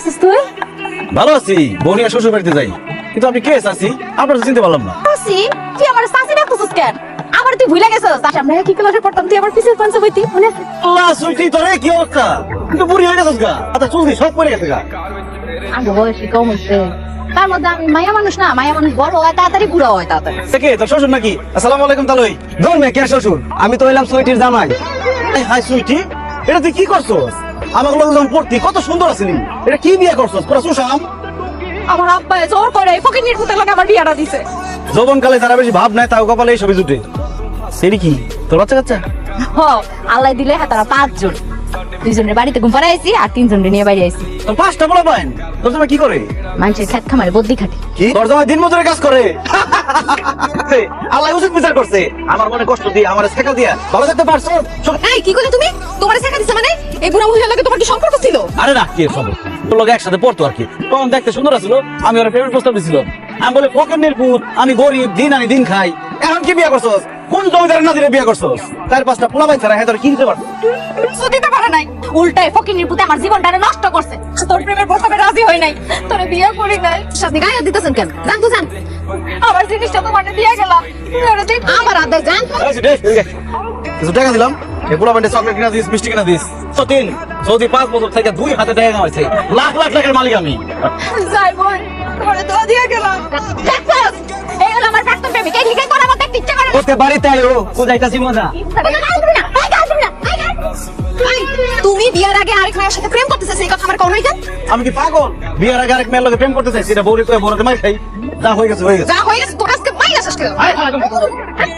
আছিস তুই? ভালো আছি, বোনিয়া শ্বশুর বাড়িতে যাই। কিন্তু আপনি কে আছি? আপনার তো চিনতে পারলাম না। আসি, তুই আমার সাসি ডাকছিস কেন? আমার তুই ভুলে গেছিস? আমরা কি ক্লাসে পড়তাম, তুই আমার পিছের পাঞ্চে বইতি মনে? আল্লাহ সুইটি তোরে কি অবস্থা? তুই তো বুড়ি হয়ে গেছিস গা। আচ্ছা চুল সব পড়ে গেছে গা। আমার বয়স কম হচ্ছে, তার মধ্যে আমি মায়া মানুষ না, মায়া মানুষ বড় হয় তাড়াতাড়ি, বুড়া হয় তাড়াতাড়ি। কে তোর শ্বশুর নাকি? আসসালামু আলাইকুম তালুই। ধর্মে কে শ্বশুর? আমি তো হইলাম সুইটির জামাই। হাই সুইটি, এটা তুই কি করছস? আমার লোক যখন পড়তি কত সুন্দর আছিলি, এটা কি বিয়ে করছস? পুরা সুশাম। আমার আব্বা জোর করে ফকির পুতের লাগে আমার বিয়াটা দিছে। যৌবন কালে যারা বেশি ভাব নাই তাও কপালে এই সবই জুটে। সেটি কি তোর বাচ্চা কাচ্চা? হ, আল্লাহ দিলে হ্যাঁ তারা 5 জন, 2 জনের বাড়িতে ঘুম পাড়াই আইছি আর 3 জনের নিয়ে বাড়ি আইছি। তোর 5টা বলা পাইন। তোর জামাই কি করে? মানুষের খেত খামারে বদ্যি খাটে। কি তোর জামাই দিন মজুরের কাজ করে? আল্লাহ উচিত বিচার করছে। আমার মনে কষ্ট দিয়ে আমার শেখা দিয়া ভালো থাকতে পারছো? এই কি কইলে তুমি? তোমারে শেখা দিছে মানে? এই বুড়া মহিলার লাগে তোমার কি সম্পর্ক ছিল? আরে না কি সব তোর লগে একসাথে পড়তো আর কি। তখন দেখতে সুন্দর ছিল, আমি ওর প্রেমের প্রস্তাব দিছিল। আমি বলে ফকিরের পুত, আমি গরিব, দিন আনি দিন খাই। এখন কি বিয়ে করছস? কোন জমিদারের নাজিরে বিয়ে করছস? 4-5টা পোলা বাচ্চা রাখে তোর কি দিতে পারতো? দিতে পারে নাই, উল্টায় ফকির পুতে আমার জীবনটা নষ্ট করছে। তোর প্রেমের প্রস্তাবে রাজি হই নাই, তোরে বিয়ে করি নাই। সাথে গায়ে দিতেছেন কেন? জান তো জান, আমার জিনিসটা তোমাকে দিয়ে গেলাম, আমার আদর জান। কিছু টাকা দিলাম, এই পোলা বান্ডে চকলেট কিনা দিস, মিষ্টি কিনা দিস। সতীন যদি 5 বছর থেকে 2 হাতে টাকা কামাইছে, লাখ লাখ টাকার মালিক আমি। যাই বোন, তোমারে তো দিয়ে গেলাম। দেখছস, এই হলো আমার প্রাক্তন প্রেমিক, এই লিখে করার মতো একটা ইচ্ছা করে। ওতে বাড়িতে আইও, বুঝাইতাছি মজা। তুমি বিয়ার আগে আরেক মেয়ের সাথে প্রেম করতেছিস, এই কথা আমার কোন হইছে? আমি কি পাগল? বিয়ের আগে আরেক মেয়ের লগে প্রেম করতে চাইছি, এটা বউরে কয়ে বউরে মাই খাই। যা হয়ে গেছে হয়ে গেছে। যা হয়ে গেছে তোর আজকে মাইরা শেষ করে। আয়, আয়, আয়, আয়।